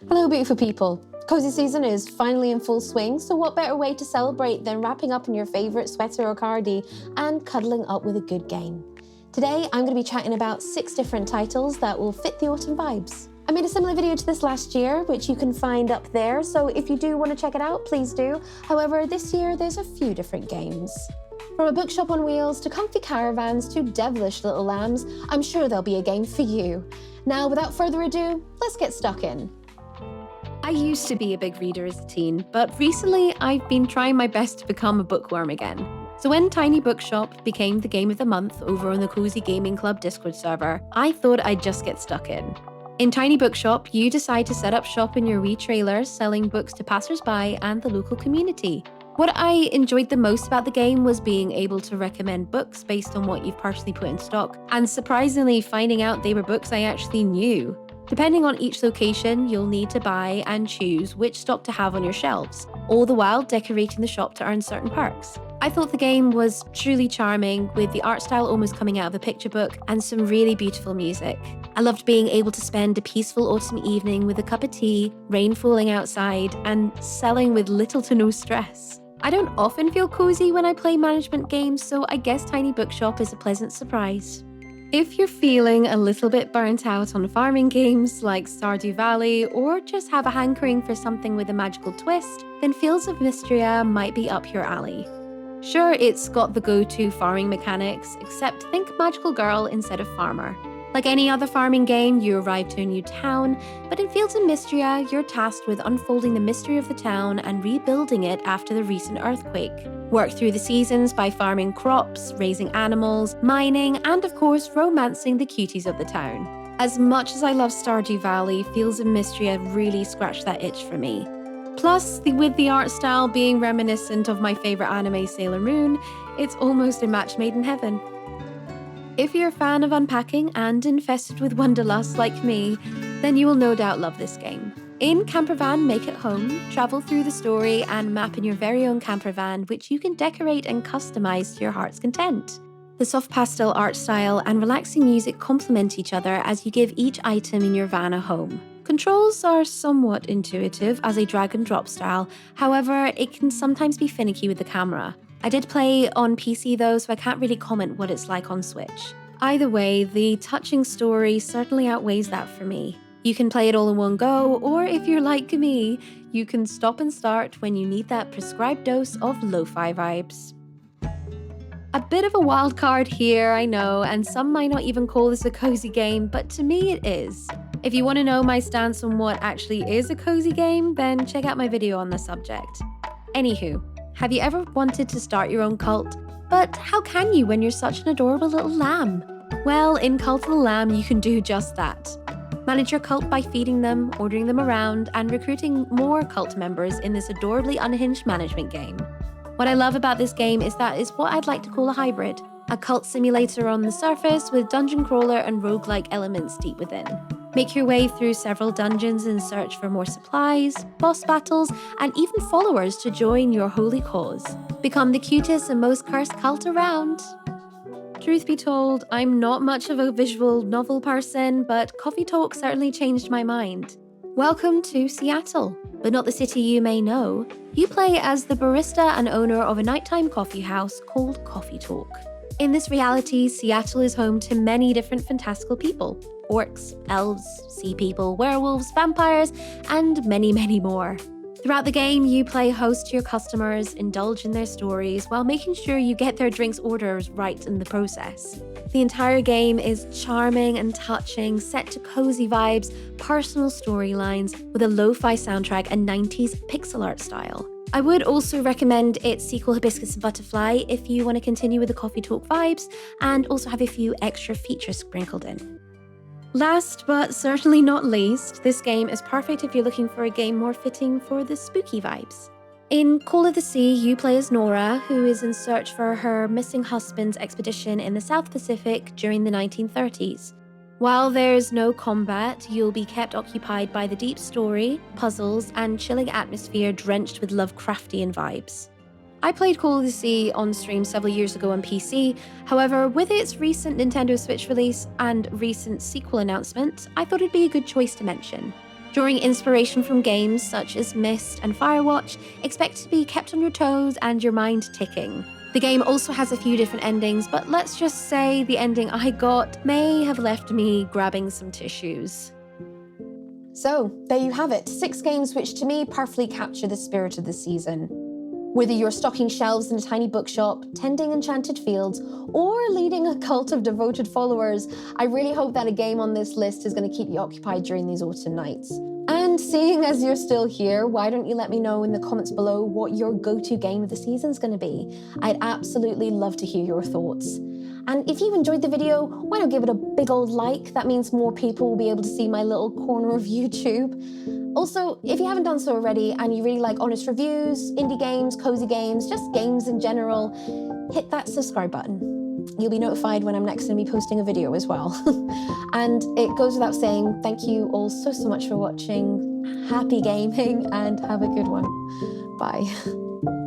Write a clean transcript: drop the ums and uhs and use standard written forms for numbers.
Hello beautiful people. Cozy season is finally in full swing, so what better way to celebrate than wrapping up in your favourite sweater or cardi and cuddling up with a good game. Today I'm going to be chatting about 6 different titles that will fit the autumn vibes. I made a similar video to this last year, which you can find up there, so if you do want to check it out, please do. However, this year there's a few different games. From a bookshop on wheels to comfy caravans to devilish little lambs, I'm sure there'll be a game for you. Now, without further ado, let's get stuck in. I used to be a big reader as a teen, but recently I've been trying my best to become a bookworm again. So when Tiny Bookshop became the game of the month over on the Cozy Gaming Club Discord server, I thought I'd just get stuck in. In Tiny Bookshop, you decide to set up shop in your wee trailer, selling books to passers-by and the local community. What I enjoyed the most about the game was being able to recommend books based on what you've personally put in stock, and surprisingly finding out they were books I actually knew. Depending on each location, you'll need to buy and choose which stock to have on your shelves, all the while decorating the shop to earn certain perks. I thought the game was truly charming, with the art style almost coming out of a picture book and some really beautiful music. I loved being able to spend a peaceful autumn evening with a cup of tea, rain falling outside, and selling with little to no stress. I don't often feel cozy when I play management games, so I guess Tiny Bookshop is a pleasant surprise. If you're feeling a little bit burnt out on farming games like Stardew Valley, or just have a hankering for something with a magical twist, then Fields of Mistria might be up your alley. Sure, it's got the go-to farming mechanics, except think magical girl instead of farmer. Like any other farming game, you arrive to a new town, but in Fields of Mistria, you're tasked with unfolding the mystery of the town and rebuilding it after the recent earthquake. Work through the seasons by farming crops, raising animals, mining, and of course, romancing the cuties of the town. As much as I love Stardew Valley, Fields of Mistria really scratched that itch for me. Plus, with the art style being reminiscent of my favourite anime Sailor Moon, it's almost a match made in heaven. If you're a fan of unpacking and infested with wanderlust like me, then you will no doubt love this game. In Campervan Make It Home, travel through the story and map in your very own campervan, which you can decorate and customize to your heart's content. The soft pastel art style and relaxing music complement each other as you give each item in your van a home. Controls are somewhat intuitive as a drag and drop style, however, it can sometimes be finicky with the camera. I did play on PC though, so I can't really comment what it's like on Switch. Either way, the touching story certainly outweighs that for me. You can play it all in one go, or if you're like me, you can stop and start when you need that prescribed dose of lo-fi vibes. A bit of a wild card here, I know, and some might not even call this a cozy game, but to me it is. If you want to know my stance on what actually is a cozy game, then check out my video on the subject. Anywho, have you ever wanted to start your own cult? But how can you when you're such an adorable little lamb? Well, in Cult of the Lamb, you can do just that. Manage your cult by feeding them, ordering them around, and recruiting more cult members in this adorably unhinged management game. What I love about this game is that it's what I'd like to call a hybrid. A cult simulator on the surface with dungeon crawler and roguelike elements deep within. Make your way through several dungeons in search for more supplies, boss battles, and even followers to join your holy cause. Become the cutest and most cursed cult around. Truth be told, I'm not much of a visual novel person, but Coffee Talk certainly changed my mind. Welcome to Seattle, but not the city you may know. You play as the barista and owner of a nighttime coffee house called Coffee Talk. In this reality, Seattle is home to many different fantastical people. Orcs, elves, sea people, werewolves, vampires, and many, many more. Throughout the game, you play host to your customers, indulge in their stories, while making sure you get their drinks orders right in the process. The entire game is charming and touching, set to cozy vibes, personal storylines, with a lo-fi soundtrack and 90s pixel art style. I would also recommend its sequel Hibiscus and Butterfly if you want to continue with the Coffee Talk vibes, and also have a few extra features sprinkled in. Last but certainly not least, this game is perfect if you're looking for a game more fitting for the spooky vibes. In Call of the Sea, you play as Nora, who is in search for her missing husband's expedition in the South Pacific during the 1930s. While there's no combat, you'll be kept occupied by the deep story, puzzles, and chilling atmosphere drenched with Lovecraftian vibes. I played Call of the Sea on stream several years ago on PC, however, with its recent Nintendo Switch release and recent sequel announcement, I thought it'd be a good choice to mention. Drawing inspiration from games such as Myst and Firewatch, expect to be kept on your toes and your mind ticking. The game also has a few different endings, but let's just say the ending I got may have left me grabbing some tissues. So, there you have it, 6 games which to me perfectly capture the spirit of the season. Whether you're stocking shelves in a tiny bookshop, tending enchanted fields, or leading a cult of devoted followers, I really hope that a game on this list is going to keep you occupied during these autumn nights. And seeing as you're still here, why don't you let me know in the comments below what your go-to game of the season is going to be? I'd absolutely love to hear your thoughts. And if you enjoyed the video, why not give it a big old like? That means more people will be able to see my little corner of YouTube. Also, if you haven't done so already and you really like honest reviews, indie games, cozy games, just games in general, hit that subscribe button. You'll be notified when I'm next going to be posting a video as well. And it goes without saying, thank you all so much for watching. Happy gaming and have a good one. Bye.